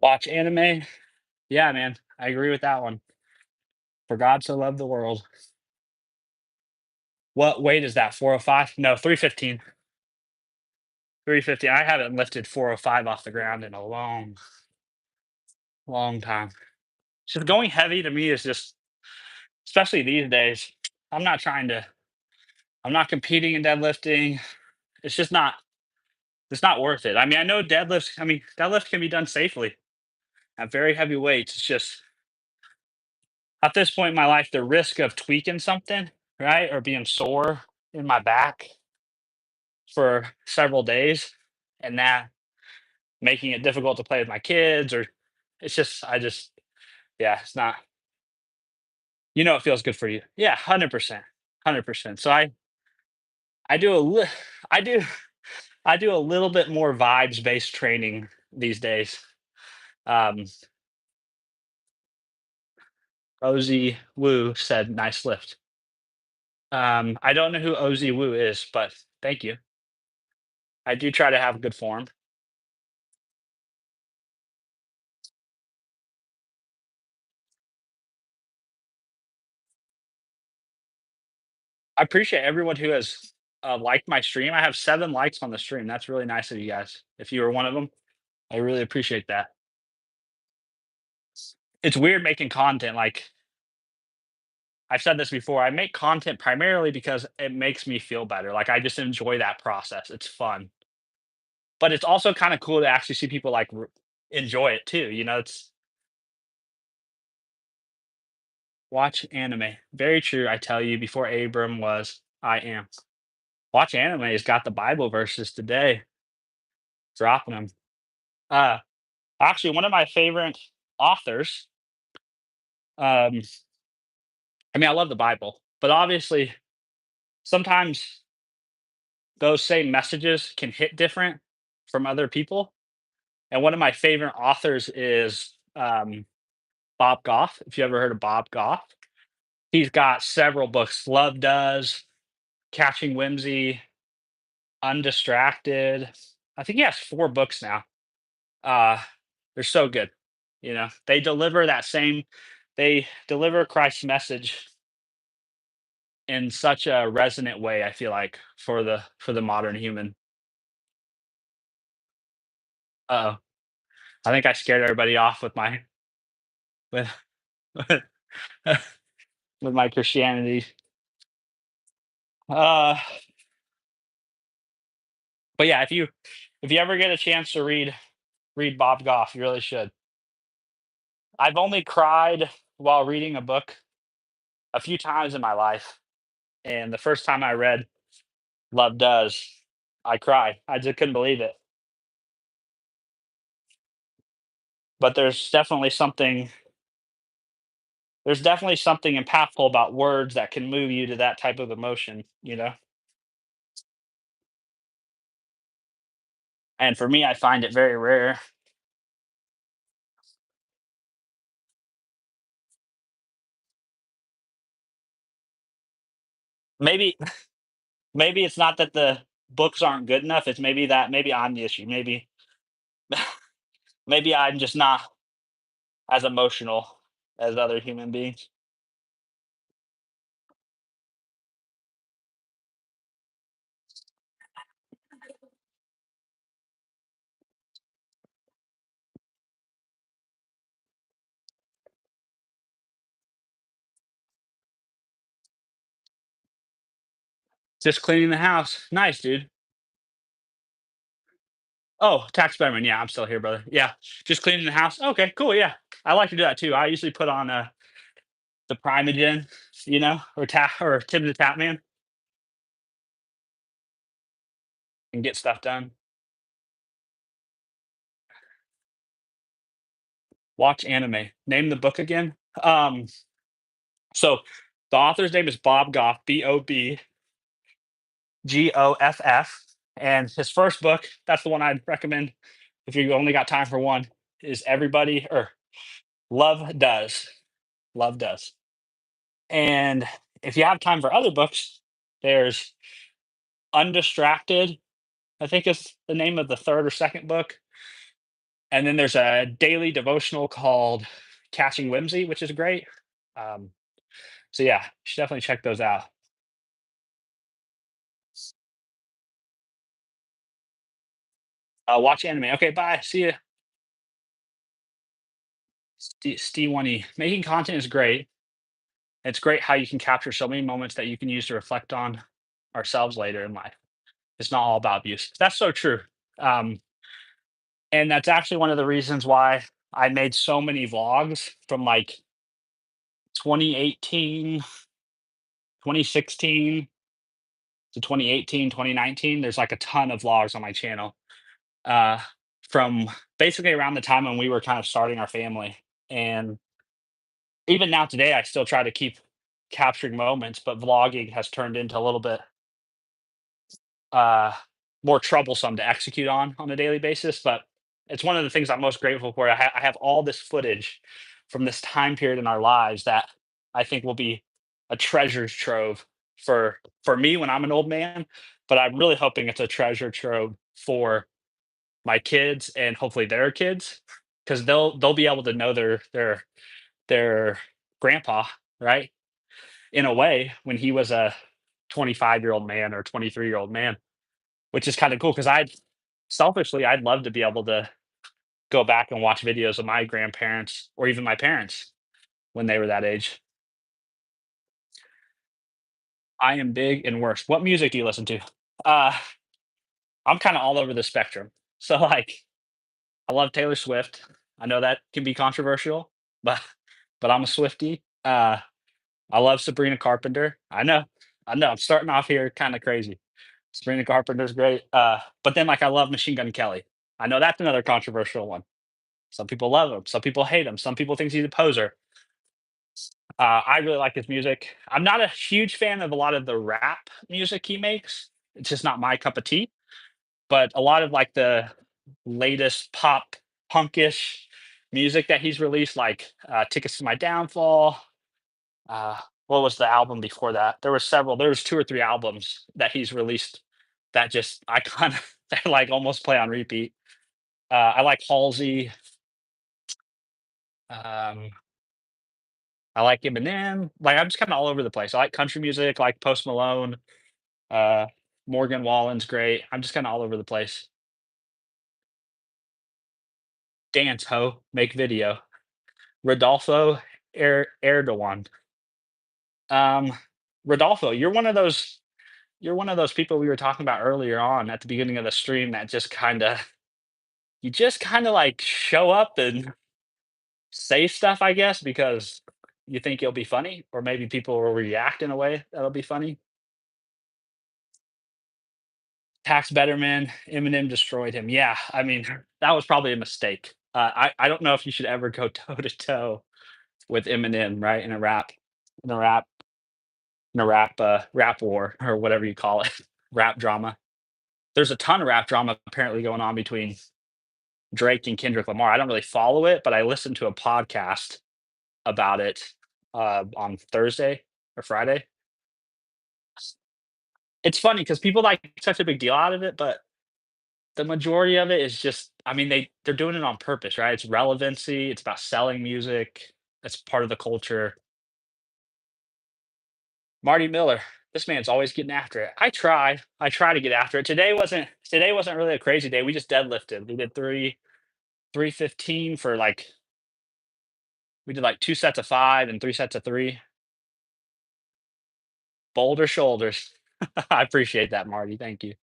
Watch anime. Yeah, man, I agree with that one. For God so loved the world. What weight is that? 405? No, 315. 350. I haven't lifted 405 off the ground in a long, long time. Just going heavy to me is just, especially these days. I'm not trying to. I'm not competing in deadlifting. It's just not. It's not worth it. I mean, I know deadlifts. I mean, deadlift can be done safely at very heavy weights. It's just at this point in my life, the risk of tweaking something, right, or being sore in my back for several days, and that making it difficult to play with my kids, or it's just, yeah, it's not. It feels good for you. Yeah, 100%, 100%. So I do a li- I do I do a little bit more vibes based training these days. Um, Ozy Woo said, "Nice lift." I don't know who Ozy Woo is, but thank you. I do try to have good form. I appreciate everyone who has liked my stream. I have 7 likes on the stream. That's really nice of you guys. If you were one of them, I really appreciate that. It's weird making content. Like I've said this before, I make content primarily because it makes me feel better. Like I just enjoy that process. It's fun, but it's also kind of cool to actually see people like enjoy it too. It's watch anime. Very true. I tell you, before Abram was, I am. Watch anime has got the Bible verses today, dropping them. Uh, Actually, one of my favorite authors. Um, I mean, I love the Bible, but obviously, sometimes those same messages can hit different from other people. And one of my favorite authors is Bob Goff. If you ever heard of Bob Goff, he's got several books. Love Does, Catching Whimsy, Undistracted. I think he has 4 books now. Uh, they're so good. They deliver that same. They deliver Christ's message in such a resonant way. I feel like for the modern human. Uh oh, I think I scared everybody off with with my Christianity. Uh, but yeah, if you ever get a chance to read Bob Goff, you really should. I've only cried while reading a book a few times in my life, and the first time I read Love Does, I cried. I just couldn't believe it. But there's definitely something impactful about words that can move you to that type of emotion, you know? And for me, I find it very rare. Maybe maybe it's not that the books aren't good enough, it's maybe I'm the issue. Maybe I'm just not as emotional as other human beings. Just cleaning the house. Nice, dude. Oh, tax Betterman. Yeah, I'm still here, brother. Yeah, just cleaning the house. Okay, cool. Yeah, I like to do that too. I usually put on the Primeagen, or Tim the Tatman, and get stuff done. Watch anime. Name the book again. So the author's name is Bob Goff, Bobgoff, and his first book. That's the one I'd recommend if you only got time for one. Is Everybody or Love Does. Love Does. And if you have time for other books, there's Undistracted, I think is the name of the third or second book. And then there's a daily devotional called Catching Whimsy, which is great. Um, so yeah, you should definitely check those out. Watch anime. Okay, bye. See you. Steve making content is great. It's great how you can capture so many moments that you can use to reflect on ourselves later in life. It's not all about abuse. That's so true. Um, and that's actually one of the reasons why I made so many vlogs from like 2018, 2016 to 2018, 2019. There's like a ton of vlogs on my channel uh, from basically around the time when we were kind of starting our family. And even now today, I still try to keep capturing moments, but vlogging has turned into a little bit uh, more troublesome to execute on a daily basis. But it's one of the things I'm most grateful for. I have all this footage from this time period in our lives that I think will be a treasure trove for me when I'm an old man. But I'm really hoping it's a treasure trove for my kids and hopefully their kids because they'll be able to know their grandpa, right, in a way when he was a 25-year-old man or 23-year-old man, which is kind of cool because I'd love to be able to go back and watch videos of my grandparents or even my parents when they were that age. I am big and worse. What music do you listen to? Uh, I'm kind of all over the spectrum. So like I love Taylor Swift. I know that can be controversial, but I'm a Swiftie. I love Sabrina Carpenter. I know. I'm starting off here kind of crazy. Sabrina Carpenter's great. But then like I love Machine Gun Kelly. I know that's another controversial one. Some people love him. Some people hate him. Some people think he's a poser. I really like his music. I'm not a huge fan of a lot of the rap music he makes. It's just not my cup of tea. But a lot of like the latest pop punkish music that he's released, like Tickets to My Downfall. What was the album before that? There were several. There was two or three albums that he's released that just I kind of that like almost play on repeat. I like Halsey. Um, I like Eminem. Like I'm just kind of all over the place. I like country music, like Post Malone. Uh, Morgan Wallen's great. I'm just kind of all over the place. Dance ho, make video. Rodolfo Erdogan. Um, Rodolfo, you're one of those. you're one of those people we were talking about earlier on at the beginning of the stream that just kinda you just kinda, like, show up and say stuff, I guess, because you think you'll be funny, or maybe people will react in a way that'll be funny. Tax Betterman, Eminem destroyed him. Yeah, I mean, that was probably a mistake. I don't know if you should ever go toe to toe with Eminem, right, in a rap rap war or whatever you call it, rap drama. There's a ton of rap drama apparently going on between Drake and Kendrick Lamar. I don't really follow it, but I listened to a podcast about it, on Thursday or Friday. It's funny because people like such a big deal out of it, but the majority of it is just, I mean, they're doing it on purpose, right? It's relevancy, it's about selling music, it's part of the culture. Marty Miller, this man's always getting after it. I try to get after it. Today wasn't really a crazy day. We just deadlifted. We did 315 for like we did like 2 sets of 5 and 3 sets of 3. Boulder shoulders. I appreciate that, Marty. Thank you.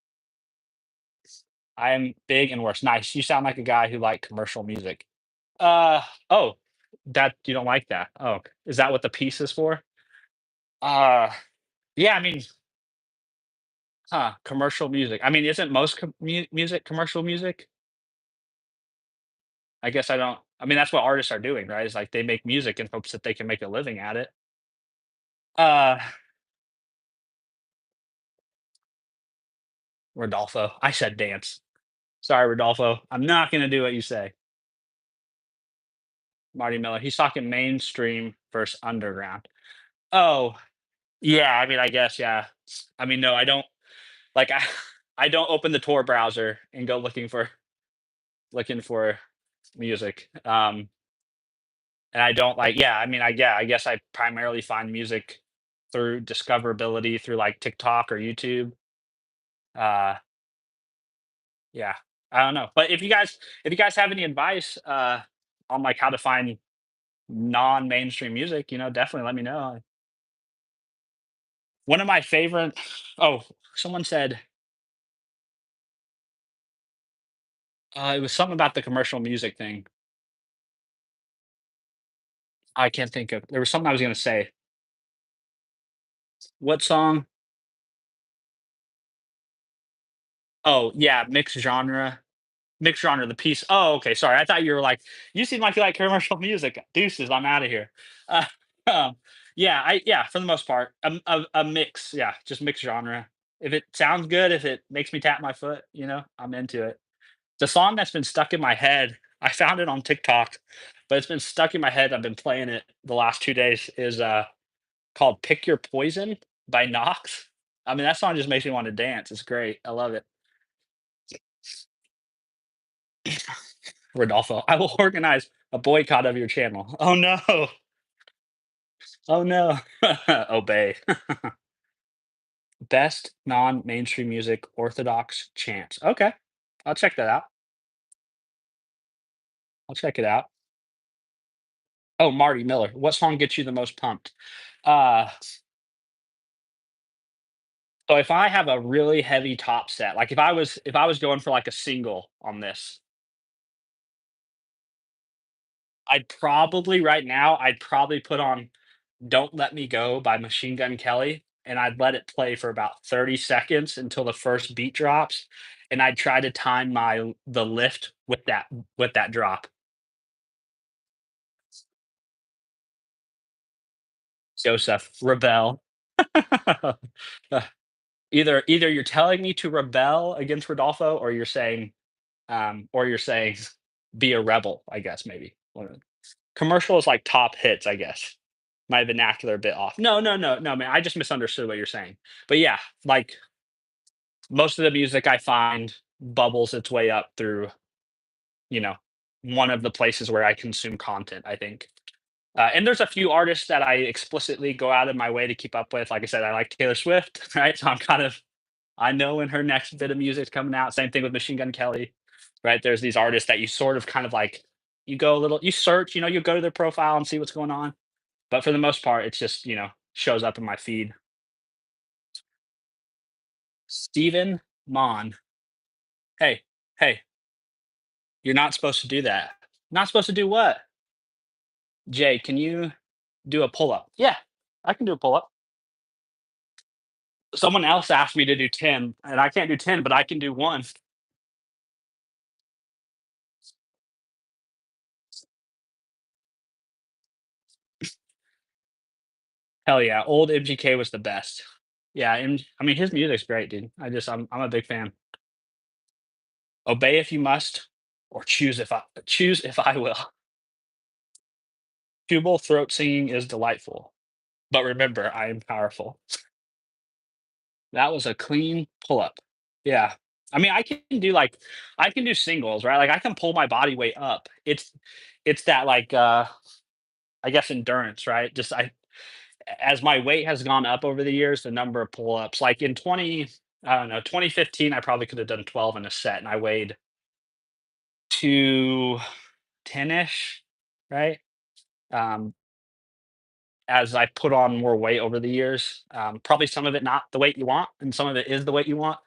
I am big and worse. Nice. You sound like a guy who liked commercial music. Oh, that you don't like that. Oh, is that what the piece is for? Uh, yeah, I mean, commercial music. I mean, isn't most music commercial music? I guess I don't. I mean, that's what artists are doing, right? It's like they make music in hopes that they can make a living at it. Uh, Rodolfo. I said dance. Sorry, Rodolfo. I'm not gonna do what you say. Marty Miller. He's talking mainstream versus underground. Oh, yeah. I mean, I guess, yeah. I mean, no, I don't like. I don't open the Tor browser and go looking for music. And I don't like. Yeah, I mean, I guess I primarily find music through discoverability through like TikTok or YouTube. Uh, yeah, I don't know. But if you guys have any advice on like how to find non-mainstream music, definitely let me know. One of my favorite. Oh, someone said it was something about the commercial music thing. I can't think of. There was something I was gonna say. What song? Oh yeah, mixed genre. The piece. Oh, okay. Sorry, I thought you were like. You seem like you like commercial music. Deuces. I'm out of here. Uh, um, yeah, yeah. For the most part, a mix. Yeah, just mixed genre. If it sounds good, if it makes me tap my foot, I'm into it. The song that's been stuck in my head, I found it on TikTok, but it's been stuck in my head. I've been playing it the last 2 days. Is called "Pick Your Poison" by Knox. I mean, that song just makes me want to dance. It's great. I love it. Rodolfo, I will organize a boycott of your channel. Oh no. Oh no. Obey. Best non-mainstream music orthodox chants. Okay. I'll check that out. I'll check it out. Oh, Marty Miller. What song gets you the most pumped? Uh so if I have a really heavy top set, like if I was going for like a single on this, I'd probably put on "Don't Let Me Go" by Machine Gun Kelly, and I'd let it play for about 30 seconds until the first beat drops, and I'd try to time the lift with that drop. Joseph, rebel. Uh, either you're telling me to rebel against Rodolfo, or you're saying be a rebel, I guess maybe. Commercial is like top hits, I guess. My vernacular a bit off. No, no, no, no, man. I just misunderstood what you're saying. But yeah, like most of the music I find bubbles its way up through, you know, one of the places where I consume content, I think. And there's a few artists that I explicitly go out of my way to keep up with. Like I said, I like Taylor Swift, right? So I know when her next bit of music's coming out. Same thing with Machine Gun Kelly, right? There's these artists that you sort of kind of like, you search, you go to their profile and see what's going on. But for the most part, it's just, shows up in my feed. Stephen Mon. Hey, hey, you're not supposed to do that. Not supposed to do what? Jay, can you do a pull up? Yeah, I can do a pull up. Someone else asked me to do 10, and I can't do 10, but I can do one. Hell yeah, old MGK was the best. Yeah, I mean his music's great, dude. I'm a big fan. Obey if you must, or choose if I will. Jubal throat singing is delightful, but remember, I am powerful. That was a clean pull up. Yeah. I mean, I can do singles, right? Like I can pull my body weight up. It's that like I guess endurance, right? Just I as my weight has gone up over the years, the number of pull ups. Like in 20 I don't know, 2015 I probably could have done 12 in a set and I weighed 210ish, right? Um as I put on more weight over the years, probably some of it not the weight you want, and some of it is the weight you want.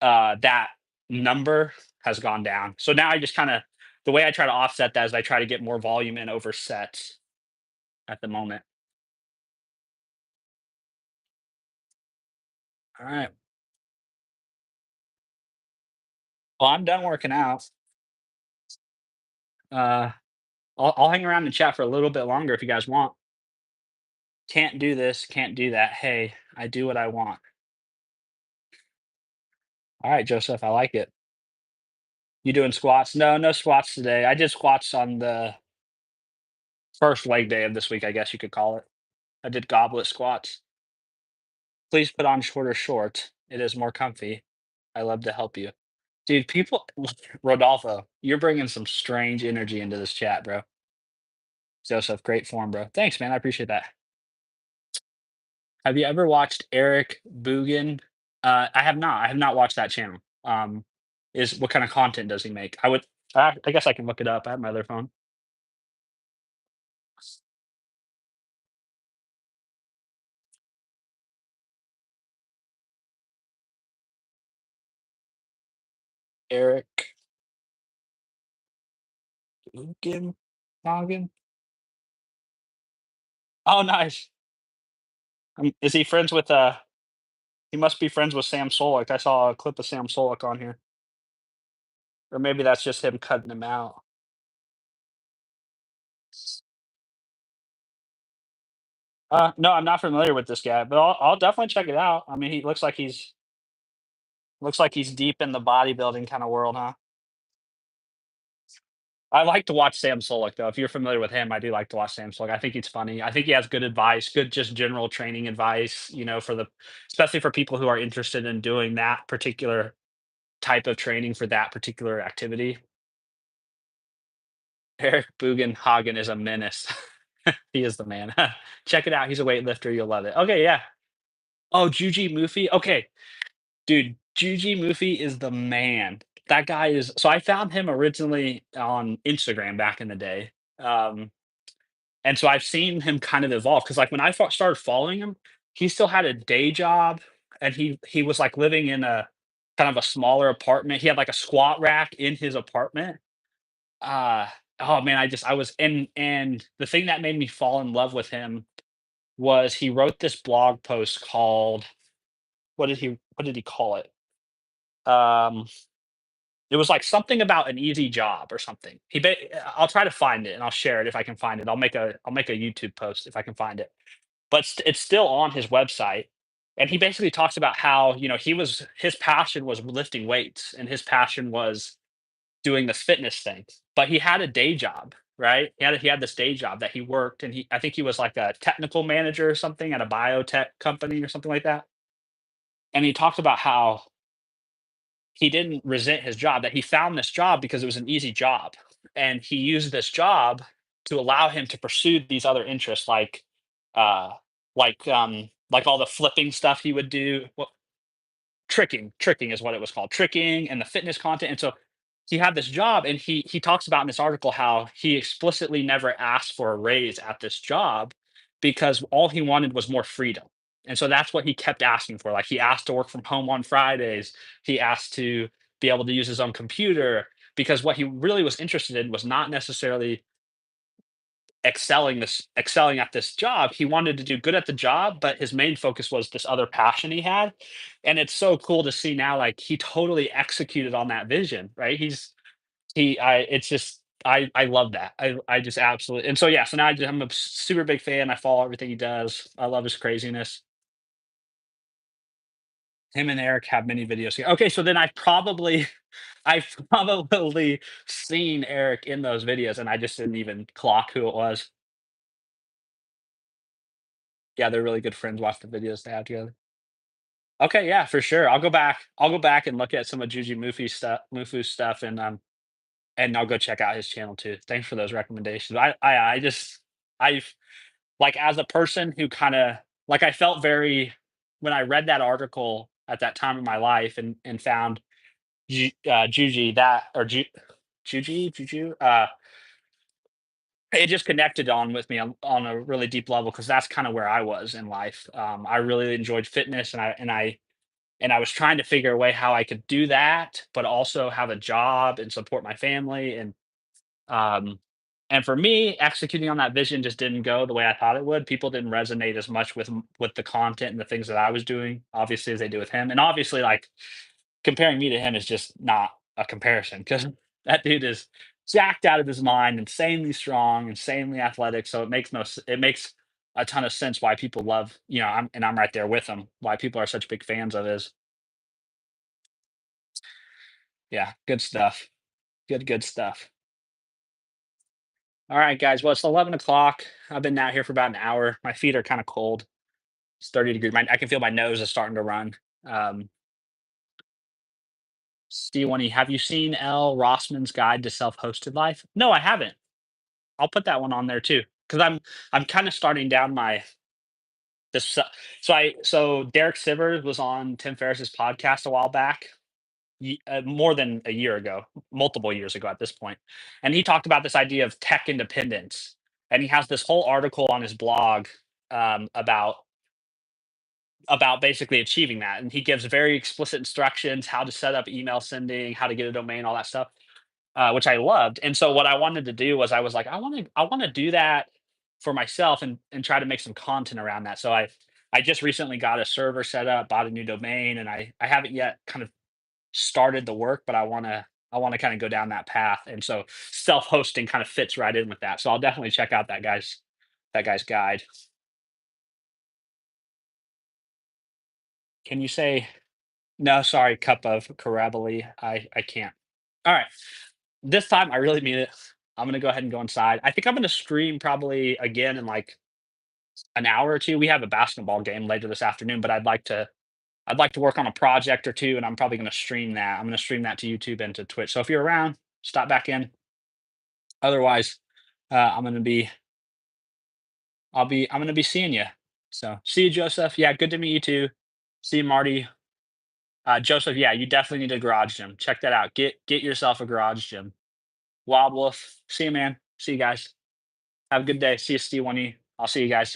That number has gone down. So now I just kind of the way I try to offset that is I try to get more volume in over sets at the moment. All right. Well, I'm done working out. Uh, I'll hang around and chat for a little bit longer if you guys want. Can't do this, can't do that. Hey, I do what I want. All right, Joseph, I like it. You doing squats? No, no squats today. I did squats on the first leg day of this week, I guess you could call it. I did goblet squats. Please put on shorter shorts. It is more comfy. I love to help you. Dude, people Rodolfo, you're bringing some strange energy into this chat, bro. Joseph, great form, bro. Thanks, man. I appreciate that. Have you ever watched Eric Bugan? I have not. I have not watched that channel. Is what kind of content does he make? I guess I can look it up. I have my other phone. Eric Bugan? Noggin? Oh, nice. Is he friends with he must be friends with Sam Solik. I saw a clip of Sam Solik on here. Or maybe that's just him cutting him out. No, I'm not familiar with this guy, but I'll definitely check it out. I mean, he looks like he's deep in the bodybuilding kind of world, huh? I like to watch Sam Sulek though. If you're familiar with him, I do like to watch Sam Sulek. I think he's funny. I think he has good advice, good just general training advice, for the especially for people who are interested in doing that particular type of training for that particular activity. Eric Bugenhagen is a menace. He is the man. Check it out. He's a weightlifter. You'll love it. Okay, yeah. Oh, Juji Mufi. Okay, dude, Juji Mufi is the man. That guy is so I found him originally on Instagram back in the day. And so I've seen him kind of evolve because like when I started following him, he still had a day job and he was like living in a kind of a smaller apartment. He had like a squat rack in his apartment. Uh oh man, I was and the thing that made me fall in love with him was he wrote this blog post called what did he call it? Um it was like something about an easy job or something. I'll try to find it and I'll share it if I can find it. I'll make a YouTube post if I can find it. But it's still on his website. And he basically talks about how, his passion was lifting weights and his passion was doing this fitness thing. But he had a day job, right? He had this day job that he worked and I think he was like a technical manager or something at a biotech company or something like that. And he talked about how he didn't resent his job, that he found this job because it was an easy job. And he used this job to allow him to pursue these other interests uh like all the flipping stuff he would do. Well, tricking is what it was called. Tricking and the fitness content. And so he had this job and he talks about in this article how he explicitly never asked for a raise at this job because all he wanted was more freedom. And so that's what he kept asking for. Like he asked to work from home on Fridays. He asked to be able to use his own computer because what he really was interested in was not necessarily excelling at this job. He wanted to do good at the job, but his main focus was this other passion he had. And it's so cool to see now, like he totally executed on that vision, right? I it's just I love that. I just absolutely and so yeah, so now I'm a super big fan. I follow everything he does. I love his craziness. Him and Eric have many videos here. Okay, so then I've probably seen Eric in those videos and I just didn't even clock who it was. Yeah, they're really good friends. Watch the videos they have together. Okay, yeah, for sure. I'll go back and look at some of Mufu stuff, and I'll go check out his channel too. Thanks for those recommendations. I just I've like as a person who kind of like I felt very when I read that article at that time in my life and found Juji that or Juju it just connected on with me on a really deep level because that's kind of where I was in life. I really enjoyed fitness and I was trying to figure a way how I could do that, but also have a job and support my family. Um, and for me, executing on that vision just didn't go the way I thought it would. People didn't resonate as much with the content and the things that I was doing, obviously, as they do with him. And obviously, like comparing me to him is just not a comparison because that dude is jacked out of his mind, insanely strong, insanely athletic. So it makes a ton of sense why people love, I'm right there with him, why people are such big fans of his. Yeah, good stuff. Good stuff. All right, guys. Well, it's 11 o'clock. I've been out here for about an hour. My feet are kind of cold. It's 30 degrees. I can feel my nose is starting to run. Um, Steve, have you seen L. Rossman's Guide to Self-Hosted Life? No, I haven't. I'll put that one on there too because I'm kind of starting down my this. So Derek Sivers was on Tim Ferriss's podcast a while back, more than a year ago, multiple years ago at this point, and he talked about this idea of tech independence, and he has this whole article on his blog about basically achieving that, and he gives very explicit instructions how to set up email sending, how to get a domain, all that stuff, which I loved. And so what I wanted to do was I was like, I want to do that for myself and try to make some content around that. So I just recently got a server set up, bought a new domain, and I haven't yet kind of started the work, but I want to kind of go down that path. And so self-hosting kind of fits right in with that. So I'll definitely check out that guy's guide. Can you say no? Sorry, cup of Carabali. I can't. All right, this time I really mean it. I'm gonna go ahead and go inside. I think I'm gonna stream probably again in like an hour or two. We have a basketball game later this afternoon, but I'd like to work on a project or two, and I'm probably gonna stream that. I'm gonna stream that to YouTube and to Twitch. So if you're around, stop back in. Otherwise, I'm gonna be I'm gonna be seeing you. So see you, Joseph. Yeah, good to meet you too. See you, Marty. Joseph, yeah, you definitely need a garage gym. Check that out. Get yourself a garage gym. Wild Wolf. See you, man. See you guys. Have a good day. See you, Steve. I'll see you guys.